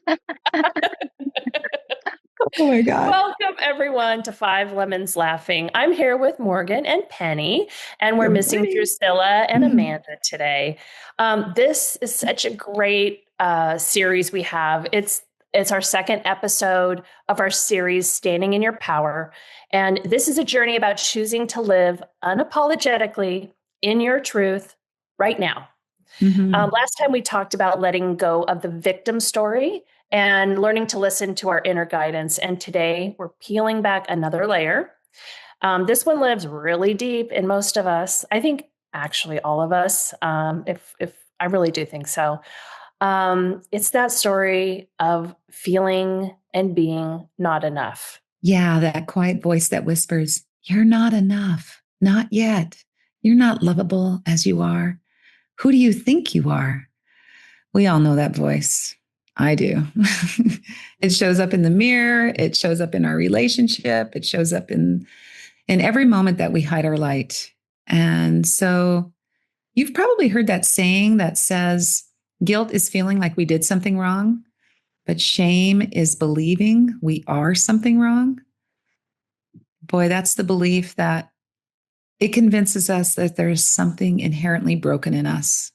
Oh my God. Welcome everyone to Five Lemons Laughing. I'm here with Morgan and Penny, and we're Good missing morning. Drusilla and Mhm. Amanda today. This is such a great series we have. It's our second episode of our series, Standing in Your Power. And this is a journey about choosing to live unapologetically in your truth right now. Mhm. Last time we talked about letting go of the victim story and learning to listen to our inner guidance. And today we're peeling back another layer. This one lives really deep in most of us. I think actually all of us, if I really do think so. It's that story of feeling and being not enough. Yeah, that quiet voice that whispers, "You're not enough. Not yet. You're not lovable as you are. Who do you think you are?" We all know that voice. I do. It shows up in the mirror, it shows up in our relationship, it shows up in every moment that we hide our light. And so you've probably heard that saying that says guilt is feeling like we did something wrong, but shame is believing we are something wrong. Boy, that's the belief that it convinces us that there's something inherently broken in us.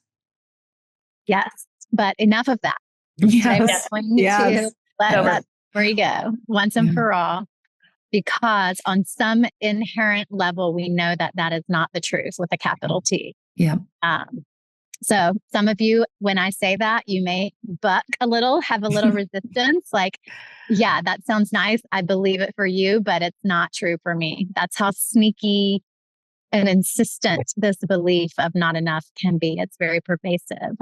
Yes, but enough of that. Today Yes. we're going to Yes. let Over. that where you go once and Yeah. for all, because on some inherent level, we know that that is not the truth with a capital T. Yeah. So some of you, when I say that, you may buck a little, have a little resistance. Like, yeah, that sounds nice. I believe it for you, but it's not true for me. That's how sneaky and insistent this belief of not enough can be. It's very pervasive.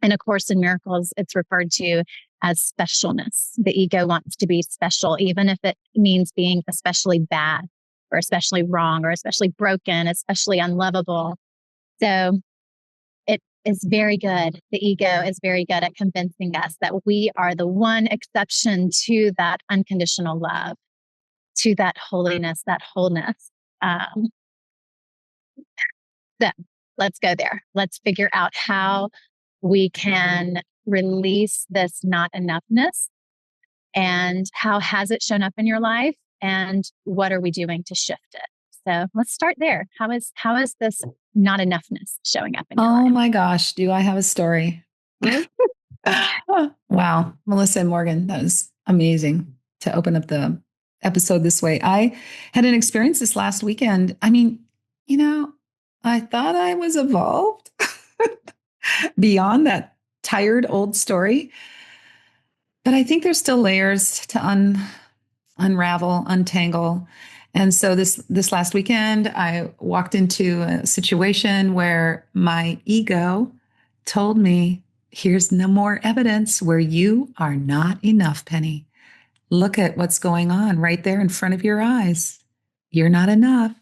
In A Course in Miracles, it's referred to as specialness. The ego wants to be special, even if it means being especially bad or especially wrong or especially broken, especially unlovable. So it is very good. The ego is very good at convincing us that we are the one exception to that unconditional love, to that holiness, that wholeness. So let's go there. Let's figure out how we can release this not enoughness, and how has it shown up in your life, and what are we doing to shift it? So let's start there. How is this not enoughness showing up in your Oh life? my gosh, do I have a story? Wow, Melissa and Morgan, that was amazing to open up the episode this way. I had an experience this last weekend. I mean, you know, I thought I was evolved beyond that tired old story, but I think there's still layers to unravel, untangle. And so this last weekend, I walked into a situation where my ego told me, "Here's no more evidence where you are not enough, Penny. Look at what's going on right there in front of your eyes. You're not enough.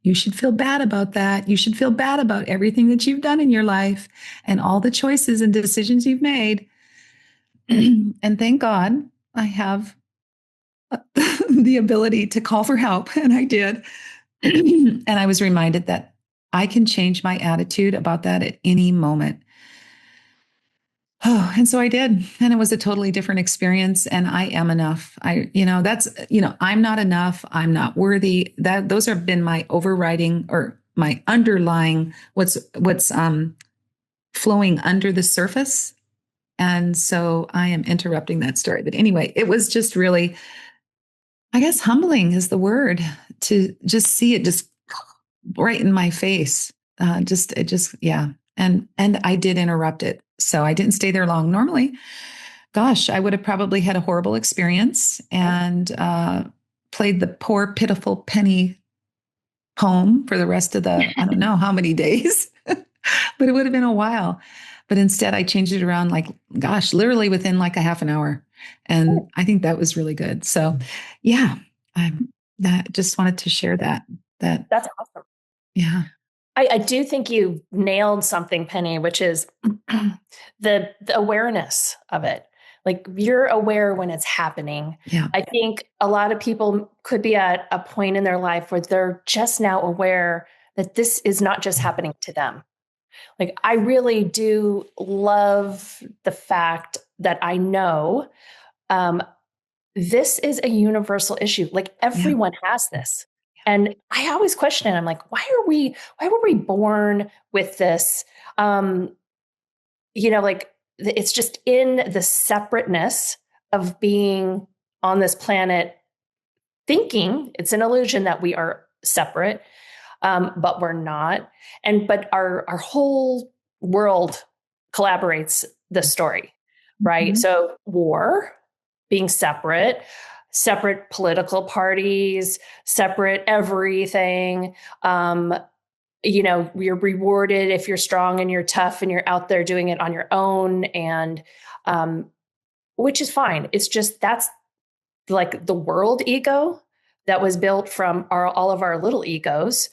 You should feel bad about that. You should feel bad about everything that you've done in your life and all the choices and decisions you've made." And thank God I have the ability to call for help. And I did. And I was reminded that I can change my attitude about that at any moment. Oh, and so I did. And it was a totally different experience. And I am enough. I'm not enough. I'm not worthy. Those have been my overriding or my underlying what's flowing under the surface. And so I am interrupting that story. But anyway, it was just really, I guess, humbling is the word, to just see it just right in my face. Yeah. And I did interrupt it. So I didn't stay there long. Normally, gosh, I would have probably had a horrible experience and played the poor, pitiful Penny home for the rest of the, I don't know how many days, but it would have been a while. But instead, I changed it around like, gosh, literally within like a half an hour. And I think that was really good. So, yeah, that just wanted to share that. That's awesome. Yeah. I do think you nailed something, Penny, which is the awareness of it. Like, you're aware when it's happening. Yeah. I think a lot of people could be at a point in their life where they're just now aware that this is not just happening to them. Like, I really do love the fact that I know, this is a universal issue. Like everyone has this. And I always question it. I'm like, why were we born with this? Like it's just in the separateness of being on this planet, thinking it's an illusion that we are separate, but we're not. But our whole world collaborates the story, right? So war, being separate political parties, separate everything. You're rewarded if you're strong and you're tough and you're out there doing it on your own, and which is fine. It's just that's like the world ego that was built from all of our little egos,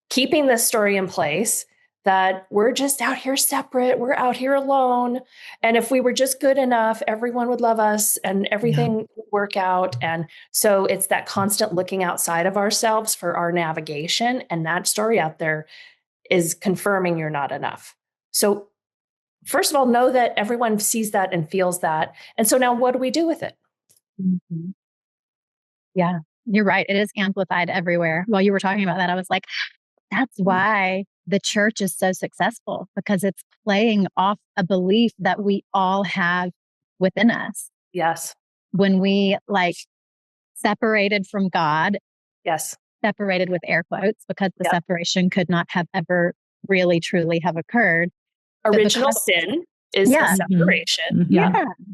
keeping this story in place that we're just out here separate, we're out here alone. And if we were just good enough, everyone would love us and everything would work out. And so it's that constant looking outside of ourselves for our navigation. And that story out there is confirming you're not enough. So first of all, know that everyone sees that and feels that. And so now what do we do with it? Mm-hmm. Yeah, you're right. It is amplified everywhere. While you were talking about that, I was like, that's why the church is so successful, because it's playing off a belief that we all have within us. Yes. When we separated from God, yes, separated with air quotes, because the separation could not have ever really truly have occurred. Original sin is a separation. Mm-hmm.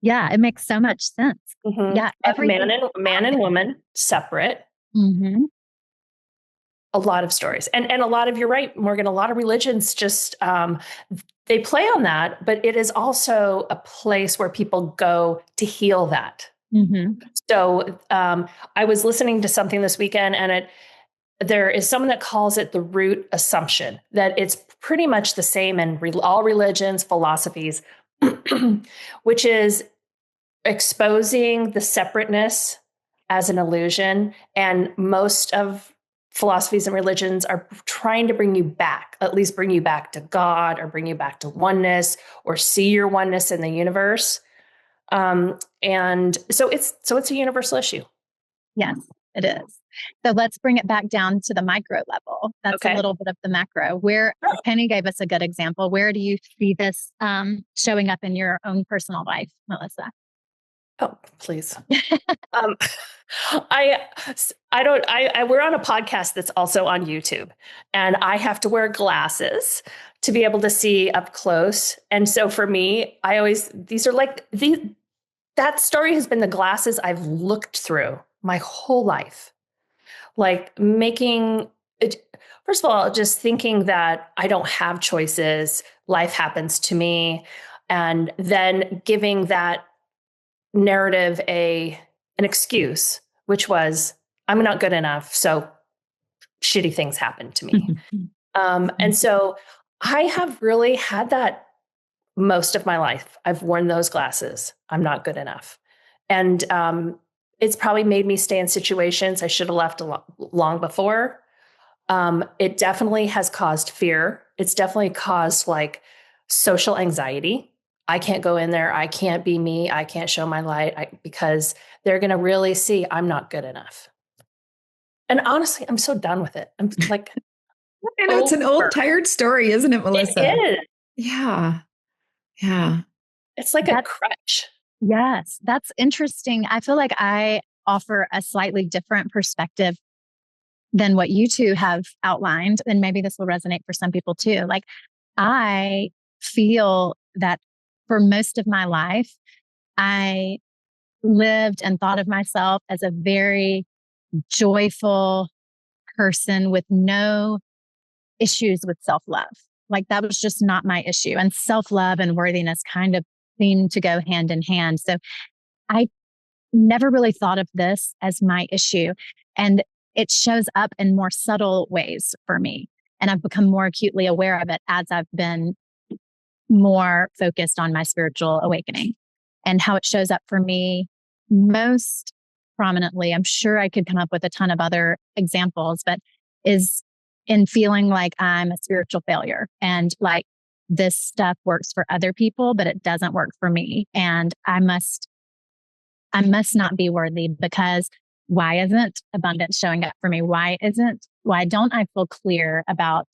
Yeah. It makes so much sense. Mm-hmm. Yeah. Man and woman separate. Mm-hmm. A lot of stories. And a lot of, you're right, Morgan, a lot of religions just, they play on that, but it is also a place where people go to heal that. Mm-hmm. So I was listening to something this weekend, and there is someone that calls it the root assumption, that it's pretty much the same in all religions, philosophies, which is exposing the separateness as an illusion. And most of philosophies and religions are trying to bring you back, at least bring you back to God, or bring you back to oneness, or see your oneness in the universe. And so it's a universal issue. Yes, it is. So let's bring it back down to the micro level. That's a little bit of the macro. Where Penny gave us a good example. Where do you see this showing up in your own personal life, Melissa? Oh, please. We're on a podcast that's also on YouTube, and I have to wear glasses to be able to see up close. And so for me, that story has been the glasses I've looked through my whole life. Like making it, first of all, just thinking that I don't have choices, life happens to me, and then giving that narrative an excuse, which was, I'm not good enough, so shitty things happen to me. And so I have really had that most of my life. I've worn those glasses. I'm not good enough. And it's probably made me stay in situations I should have left long before. It definitely has caused fear. It's definitely caused social anxiety. I can't go in there. I can't be me. I can't show my light because they're going to really see I'm not good enough. And honestly, I'm so done with it. I'm like, I know it's an old, tired story, isn't it, Melissa? It is. Yeah. It's like a crutch. Yes, that's interesting. I feel like I offer a slightly different perspective than what you two have outlined. And maybe this will resonate for some people too. Like, I feel that for most of my life, I lived and thought of myself as a very joyful person with no issues with self-love. Like, that was just not my issue. And self-love and worthiness kind of seem to go hand in hand. So I never really thought of this as my issue. And it shows up in more subtle ways for me. And I've become more acutely aware of it as I've been more focused on my spiritual awakening. And how it shows up for me most prominently, I'm sure I could come up with a ton of other examples, but is in feeling like I'm a spiritual failure and like this stuff works for other people, but it doesn't work for me. And I must not be worthy, because why isn't abundance showing up for me? Why don't I feel clear about,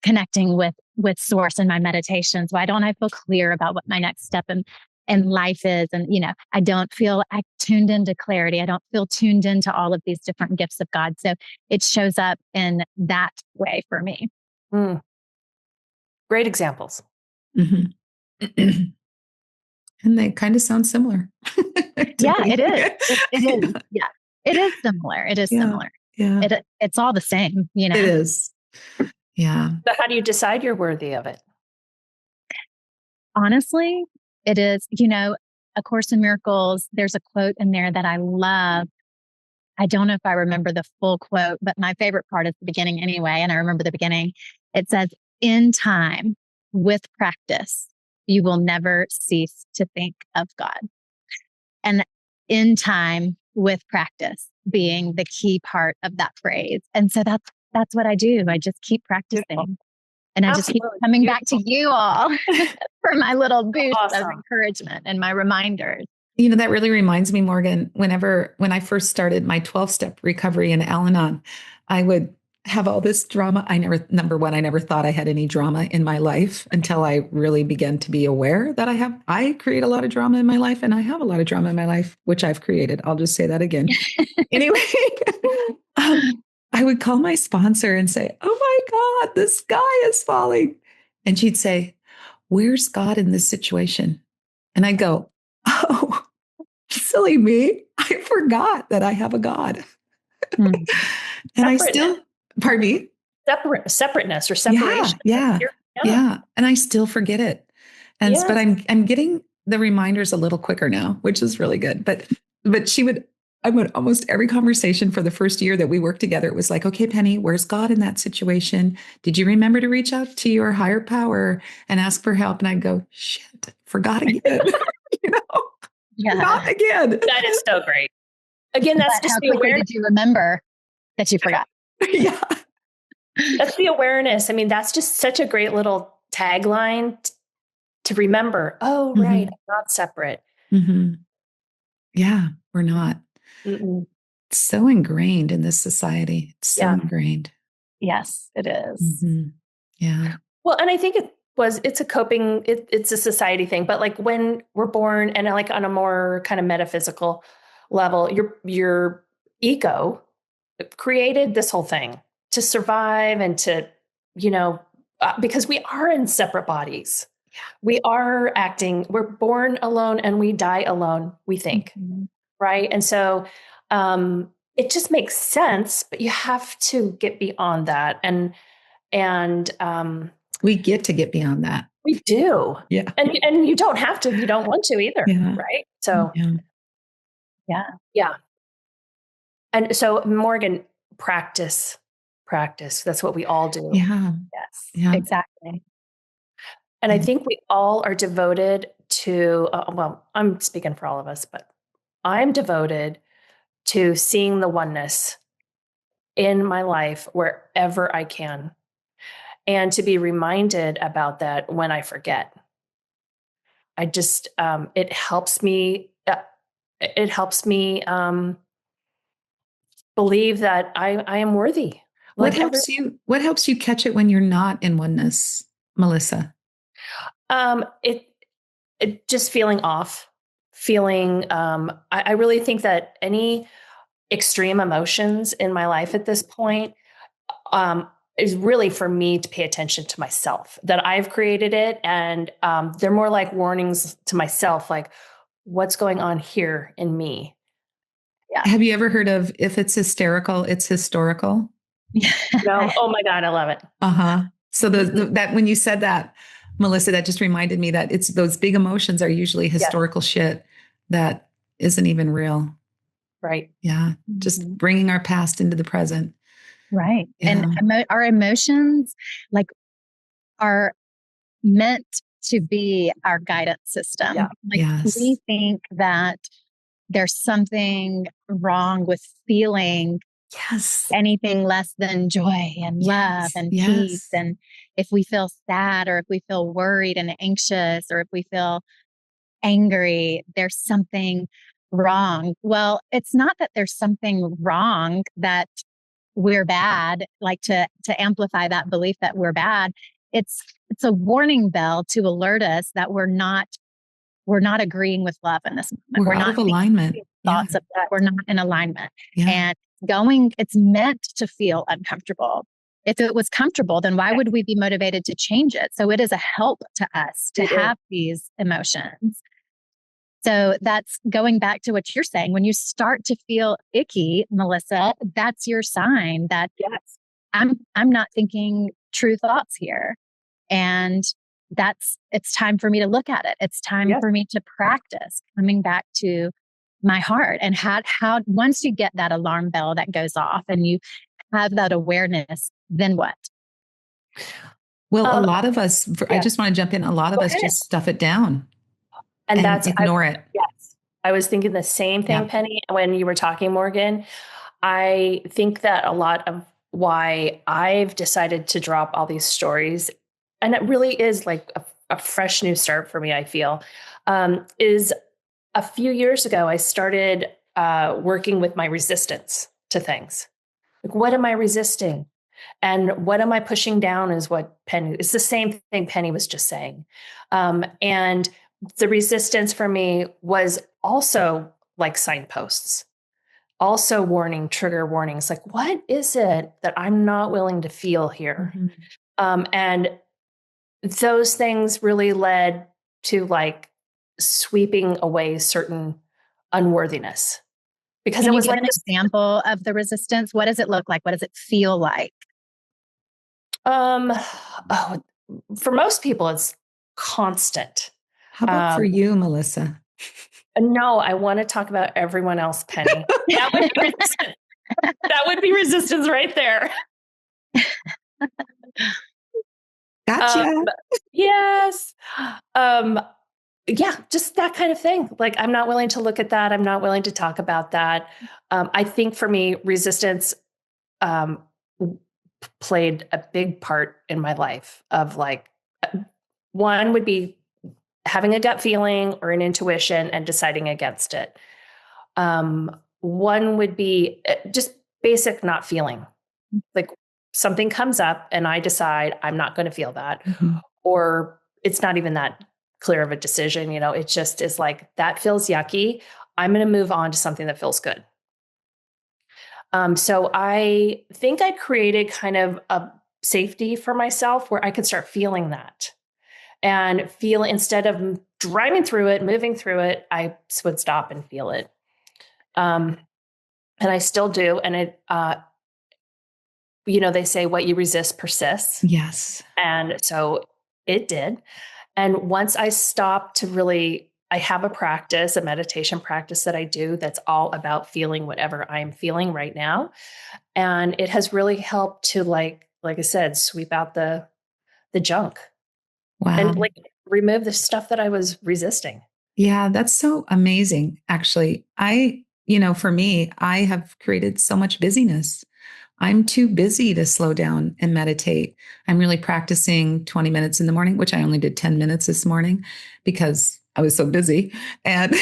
connecting with source in my meditations? Why don't I feel clear about what my next step in life is? And, I don't feel tuned into clarity. I don't feel tuned into all of these different gifts of God. So it shows up in that way for me. Mm. Great examples. Mm-hmm. And they kind of sound similar. Yeah, it is. It is. Yeah, it is similar. It is similar. Yeah. It's all the same, It is. Yeah. But how do you decide you're worthy of it? Honestly, it is, A Course in Miracles, there's a quote in there that I love. I don't know if I remember the full quote, but my favorite part is the beginning anyway. And I remember the beginning. It says, "In time, with practice, you will never cease to think of God." And in time, with practice being the key part of that phrase. And so that's what I do. I just keep practicing. Beautiful. And I just keep coming back to you all for my little boost of encouragement and my reminders. That really reminds me, Morgan, when I first started my 12-step recovery in Al-Anon, I would have all this drama. I never thought I had any drama in my life until I really began to be aware that I create a lot of drama in my life, and I have a lot of drama in my life, which I've created. I'll just say that again. Anyway, I would call my sponsor and say, "Oh my God, the sky is falling." And she'd say, "Where's God in this situation?" And I go, "Oh, silly me. I forgot that I have a God." And I still, pardon me? Separateness or separation. Yeah. And I still forget it. But I'm getting the reminders a little quicker now, which is really good. But I would almost every conversation for the first year that we worked together, it was like, "Okay, Penny, where's God in that situation? Did you remember to reach out to your higher power and ask for help?" And I'd go, "Shit, forgot again." Not again. That is so great. Again, that's just how quickly did you remember that you forgot? Yeah. That's the awareness. I mean, that's just such a great little tagline to remember. Oh, right. I'm not separate. Mm-hmm. Yeah, we're not. Mm-mm. It's so ingrained in this society. It's so ingrained. Yes, it is. Mm-hmm. Yeah. Well, and I think it's a society thing, but like when we're born and like on a more kind of metaphysical level, your ego created this whole thing to survive and to, because we are in separate bodies. We are we're born alone and we die alone, we think. Mm-hmm. Right. And so it just makes sense, but you have to get beyond that. And we get to get beyond that. We do. Yeah. And you don't have to, you don't want to either. Yeah. Right. So yeah. And so Morgan, practice. That's what we all do. Yeah. Yes, yeah. Exactly. And I think we all are devoted to, I'm speaking for all of us, but I'm devoted to seeing the oneness in my life wherever I can, and to be reminded about that when I forget. I just, it helps me believe that I am worthy. What helps you catch it when you're not in oneness, Melissa? It just feeling off, I really think that any extreme emotions in my life at this point is really for me to pay attention to myself, that I've created it. And they're more like warnings to myself, like what's going on here in me. Yeah. Have you ever heard of, if it's hysterical, it's historical? No. Oh my God. I love it. Uh-huh. So that when you said that, Melissa, that just reminded me that it's those big emotions are usually historical shit that isn't even real. Right. Yeah. Just bringing our past into the present. Right. Yeah. And our emotions are meant to be our guidance system. Yeah. We think that there's something wrong with feeling Yes. Anything less than joy and love and peace. And if we feel sad, or if we feel worried and anxious, or if we feel angry, there's something wrong. Well, it's not that there's something wrong that we're bad, like to amplify that belief that we're bad. It's a warning bell to alert us that we're not agreeing with love in this moment. We're out not of alignment. Thoughts of that. We're not in alignment. Yeah. And it's meant to feel uncomfortable. If it was comfortable, then why would we be motivated to change it? So it is a help to us to have these emotions. So that's going back to what you're saying. When you start to feel icky, Melissa, that's your sign that I'm not thinking true thoughts here. And it's time for me to look at it. It's time for me to practice coming back to my heart. And how once you get that alarm bell that goes off and you have that awareness, then what? Well, a lot of us, I just want to jump in. A lot of us just stuff it down and that's ignore it. Yes. I was thinking the same thing, Penny, when you were talking, Morgan. I think that a lot of why I've decided to drop all these stories, and it really is like a fresh new start for me, I feel, is a few years ago, I started working with my resistance to things. Like, what am I resisting? And what am I pushing down is what it's the same thing Penny was just saying. And the resistance for me was also like signposts, also trigger warnings. Like, what is it that I'm not willing to feel here? Mm-hmm. And those things really led to like sweeping away certain unworthiness. Because Can it you was give like an example of the resistance. What does it look like? What does it feel like? For most people, it's constant. How about for you, Melissa? No, I want to talk about everyone else, Penny. That would be resistance. That would be resistance right there. Gotcha. Yes. Yeah, just that kind of thing. Like, I'm not willing to look at that. I'm not willing to talk about that. I think for me, resistance played a big part in my life of like, one would be having a gut feeling or an intuition and deciding against it. One would be just basic not feeling. Like something comes up and I decide I'm not going to feel that. Mm-hmm. Or it's not even that clear of a decision. It just is like, that feels yucky. I'm going to move on to something that feels good. So I think I created kind of a safety for myself where I could start feeling that. And feel, instead of driving through it, moving through it, I would stop and feel it. And I still do. And it, they say what you resist persists. Yes. And so it did. And once I stopped to really, I have a meditation practice that I do that's all about feeling whatever I'm feeling right now. And it has really helped to like I said, sweep out the junk. Wow. And like remove the stuff that I was resisting. Yeah, that's so amazing. Actually, for me, I have created so much busyness. I'm too busy to slow down and meditate. I'm really practicing 20 minutes in the morning, which I only did 10 minutes this morning because I was so busy. And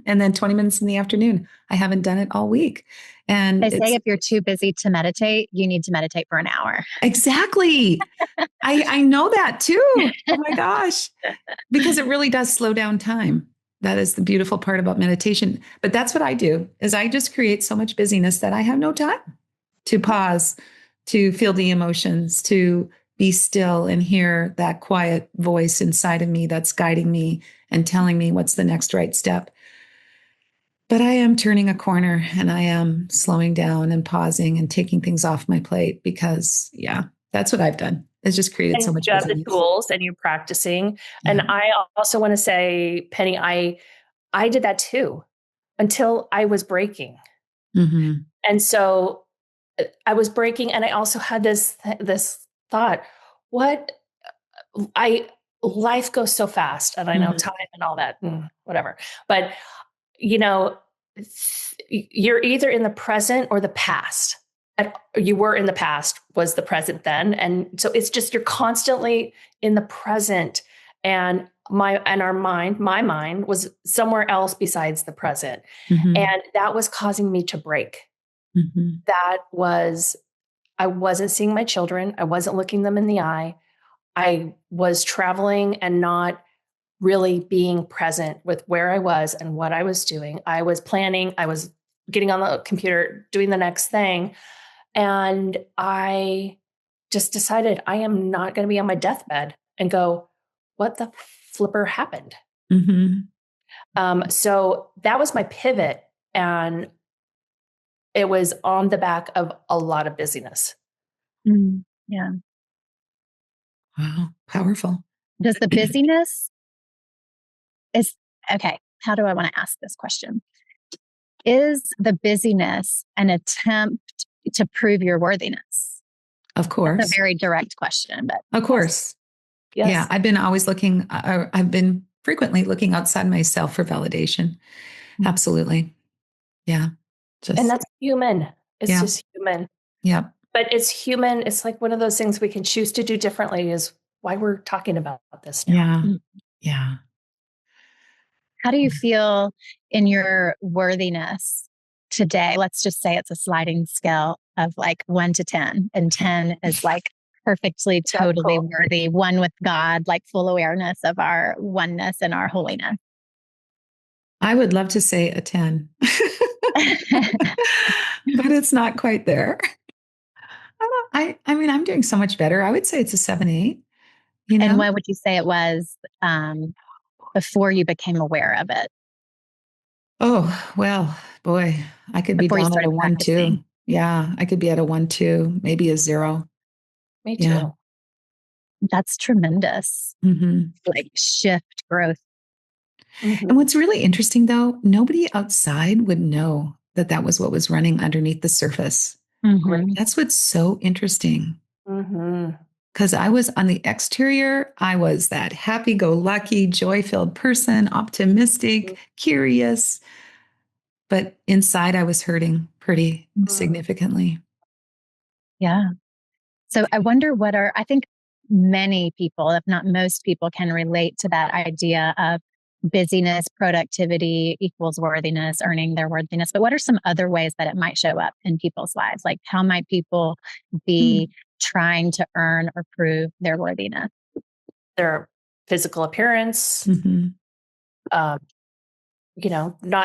and then 20 minutes in the afternoon. I haven't done it all week. And they say if you're too busy to meditate, you need to meditate for an hour. Exactly. I know that too. Oh my gosh. Because it really does slow down time. That is the beautiful part about meditation. But that's what I do, is I just create so much busyness that I have no time to pause, to feel the emotions, to be still and hear that quiet voice inside of me that's guiding me and telling me what's the next right step. But I am turning a corner and I am slowing down and pausing and taking things off my plate because, that's what I've done. It's just created so much. You have the tools and you're practicing. Yeah. And I also want to say, Penny, I did that too until I was breaking. Mm-hmm. And so I was breaking, and I also had this thought: life goes so fast, and I know time and all that, whatever. But you're either in the present or the past. And you were in the past, was the present then. And so it's just, you're constantly in the present, and my mind was somewhere else besides the present. Mm-hmm. And that was causing me to break. Mm-hmm. I wasn't seeing my children. I wasn't looking them in the eye. I was traveling and not really being present with where I was and what I was doing. I was planning, I was getting on the computer, doing the next thing. And I just decided I am not going to be on my deathbed and go, what the flipper happened? Mm-hmm. So that was my pivot. And it was on the back of a lot of busyness. Yeah. Wow. Powerful. Does the busyness is okay. How do I want to ask this question? Is the busyness an attempt to prove your worthiness? Of course. That's a very direct question, but of course. Yes. Yeah. I've been frequently looking outside myself for validation. Absolutely. Yeah. And that's human. It's just human. Yeah. But it's human. It's like one of those things we can choose to do differently, is why we're talking about this now. Yeah. Yeah. How do you feel in your worthiness today? Let's just say it's a sliding scale of like 1 to 10, and 10 is like perfectly, totally worthy, one with God, like full awareness of our oneness and our holiness. I would love to say a 10, but it's not quite there. I mean, I'm doing so much better. I would say it's a 7, 8. And what would you say it was before you became aware of it? Oh, well, boy, I could Before be down at a 1, 2. Yeah, I could be at a 1, 2, maybe a 0. Me too. Yeah. That's tremendous. Like shift, growth. And what's really interesting, though, nobody outside would know that that was what was running underneath the surface. That's what's so interesting. Because I was on the exterior, I was that happy-go-lucky, joy-filled person, optimistic, curious. But inside, I was hurting pretty significantly. Yeah. So I wonder I think many people, if not most people, can relate to that idea of busyness, productivity equals worthiness, earning their worthiness. But what are some other ways that it might show up in people's lives? Like, how might people be trying to earn or prove their worthiness? Their physical appearance, not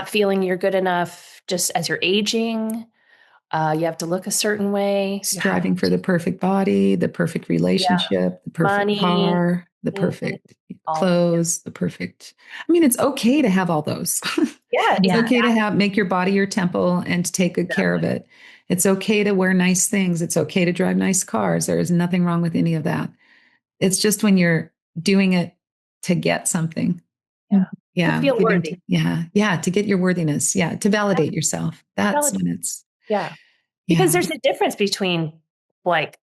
feeling you're good enough just as you're aging. You have to look a certain way. Striving for the perfect body, the perfect relationship, the perfect money, car, the perfect clothes, the perfect. I mean, it's okay to have all those. It's okay to make your body your temple and to take good care of it. It's okay to wear nice things. It's okay to drive nice cars. There is nothing wrong with any of that. It's just when you're doing it to get something. To feel worthy. To get your worthiness. Yeah. To validate yourself. That's when it's. Because there's a difference between like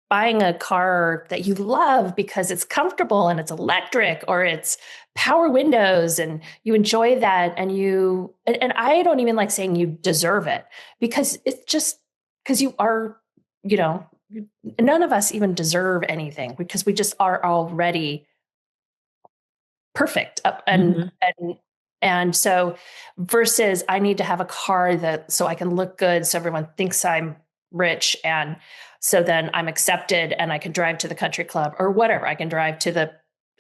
buying a car that you love because it's comfortable and it's electric, or it's power windows and you enjoy that, and I don't even like saying you deserve it, because it's just because you are, none of us even deserve anything, because we just are already perfect. And so versus I need to have a car so I can look good, so everyone thinks I'm rich, and so then I'm accepted and I can drive to the country club or whatever. I can drive to the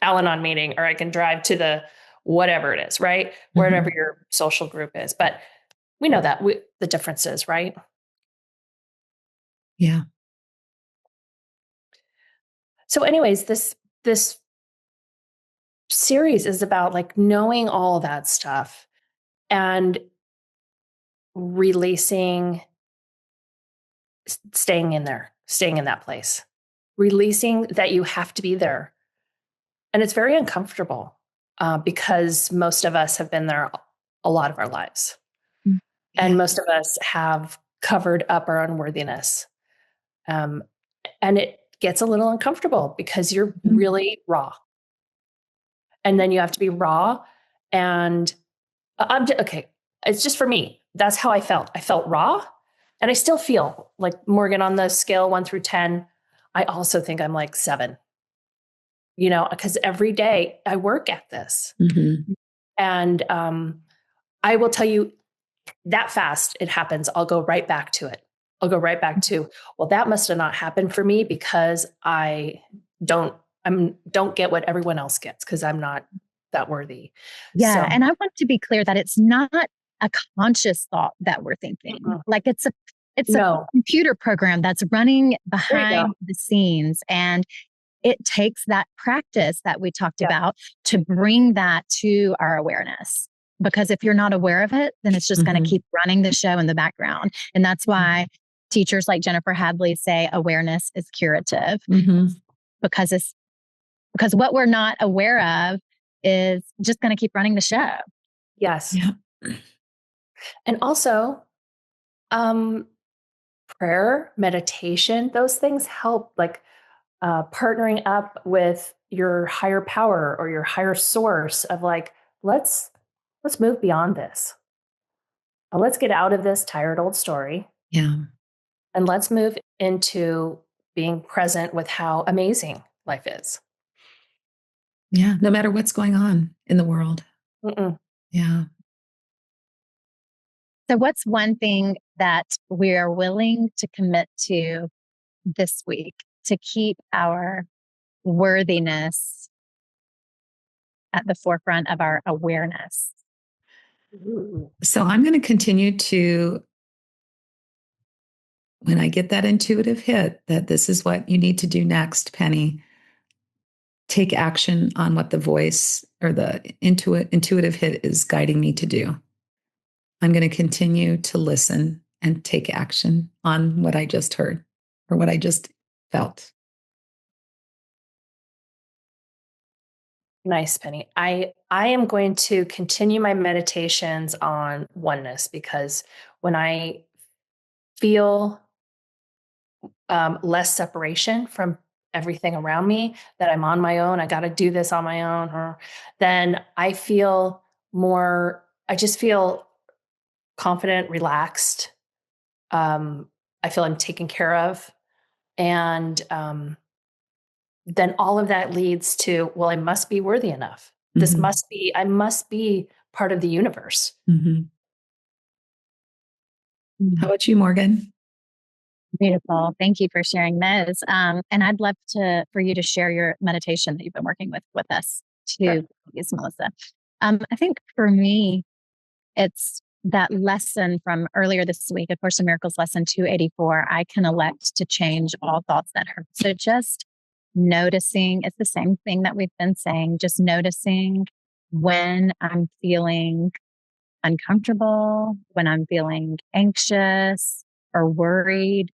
Al-Anon meeting, or I can drive to the whatever it is, right? Wherever your social group is. But we know that the differences, right? Yeah. So anyways, this series is about like knowing all that stuff and releasing, staying in that place, releasing that you have to be there. And it's very uncomfortable because most of us have been there a lot of our lives. And most of us have covered up our unworthiness. And it gets a little uncomfortable because you're really raw. And then you have to be raw. And okay, it's just for me. That's how I felt. I felt raw, and I still feel like Morgan on the scale 1 through 10. I also think I'm like 7, because every day I work at this. Mm-hmm. And I will tell you that fast it happens, I'll go right back to it. I'll go right back to, well, that must have not happened for me because I don't get what everyone else gets because I'm not that worthy. Yeah. So, And I want to be clear that it's not a conscious thought that we're thinking. Like it's a no. computer program that's running There you behind go. the scenes. And it takes that practice that we talked Yeah. about to bring that to our awareness. Because if you're not aware of it, then it's just going to keep running the show in the background. And that's why teachers like Jennifer Hadley say awareness is curative. Because what we're not aware of is just going to keep running the show. Yes. Yeah. And also, prayer, meditation, those things help, like partnering up with your higher power or your higher source of like, let's move beyond this. Let's get out of this tired old story. Yeah. And let's move into being present with how amazing life is. Yeah. No matter what's going on in the world. Yeah. So what's one thing that we are willing to commit to this week to keep our worthiness at the forefront of our awareness? So I'm going to continue to, when I get that intuitive hit that this is what you need to do next, Penny, take action on what the voice or the intuitive hit is guiding me to do. I'm going to continue to listen and take action on what I just heard or what I just felt. Nice, Penny. I am going to continue my meditations on oneness because when I feel less separation from everything around me, that I'm on my own, I got to do this on my own, then I feel more, I just feel confident, relaxed. I feel I'm taken care of. And then all of that leads to, well, I must be worthy enough. This must be, I must be part of the universe. How about you, Morgan? Beautiful. Thank you for sharing those. And I'd love for you to share your meditation that you've been working with us too, please, Melissa. I think for me, it's that lesson from earlier this week, A Course in Miracles lesson 284. I can elect to change all thoughts that hurt. So just noticing, it's the same thing that we've been saying, just noticing when I'm feeling uncomfortable, when I'm feeling anxious or worried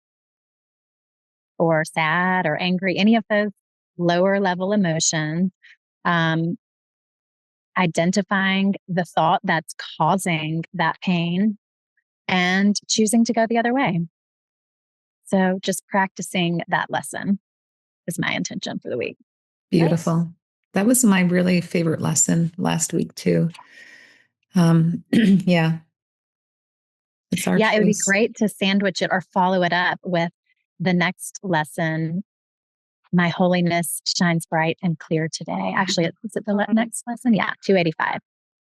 or sad or angry, any of those lower level emotions, identifying the thought that's causing that pain and choosing to go the other way. So just practicing that lesson is my intention for the week. Beautiful. Nice. That was my really favorite lesson last week too. Yeah. It's our choice. It would be great to sandwich it or follow it up with the next lesson. My holiness shines bright and clear today. Actually, is it the next lesson? Yeah, 285.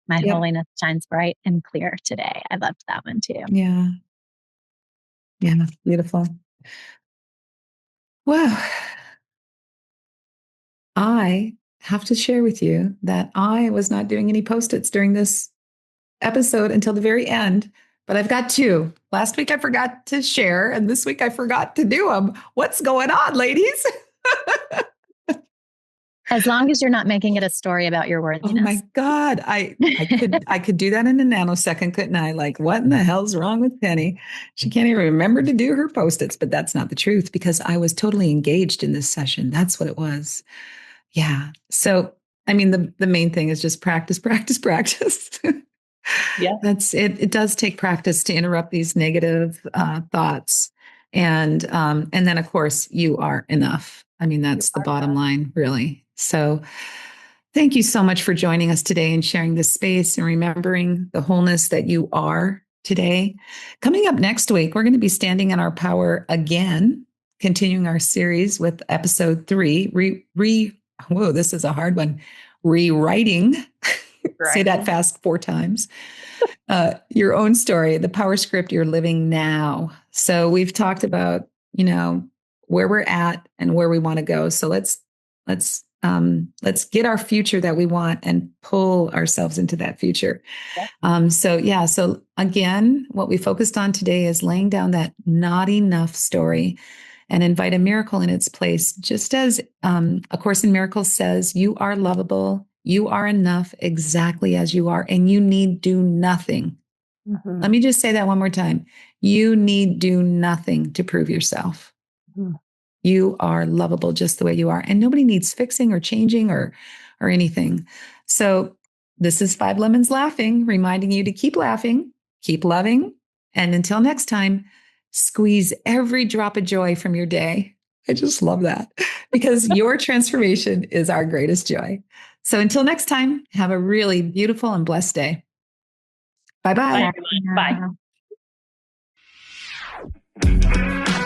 My holiness shines bright and clear today. I loved that one too. Yeah. Yeah, beautiful. Well, I have to share with you that I was not doing any post-its during this episode until the very end, but I've got 2. Last week I forgot to share, and this week I forgot to do them. What's going on, ladies? As long as you're not making it a story about your worthiness. Oh my God. I could do that in a nanosecond, couldn't I? Like, what in the hell's wrong with Penny? She can't even remember to do her post-its, but that's not the truth because I was totally engaged in this session. That's what it was. Yeah. So, I mean, the main thing is just practice. Yeah. That's it. It does take practice to interrupt these negative thoughts. And then of course you are enough. I mean, that's the bottom line, really. So Thank you so much for joining us today and sharing this space and remembering the wholeness that you are today. Coming up next week, we're going to be standing in our power again, continuing our series with episode 3. Whoa, this is a hard one. Rewriting. Say that fast 4 times. Your own story, the power script you're living now. So we've talked about, where we're at and where we want to go. So let's get our future that we want and pull ourselves into that future. So again, what we focused on today is laying down that not enough story and invite a miracle in its place. Just as A Course in Miracles says, you are lovable, you are enough exactly as you are, and you need do nothing. Mm-hmm. Let me just say that one more time. You need do nothing to prove yourself. Mm-hmm. You are lovable just the way you are, and nobody needs fixing or changing or anything. So this is 5 Lemons Laughing, reminding you to keep laughing, keep loving, and until next time, squeeze every drop of joy from your day. I just love that because your transformation is our greatest joy. So until next time, have a really beautiful and blessed day. Bye-bye. Bye. Bye.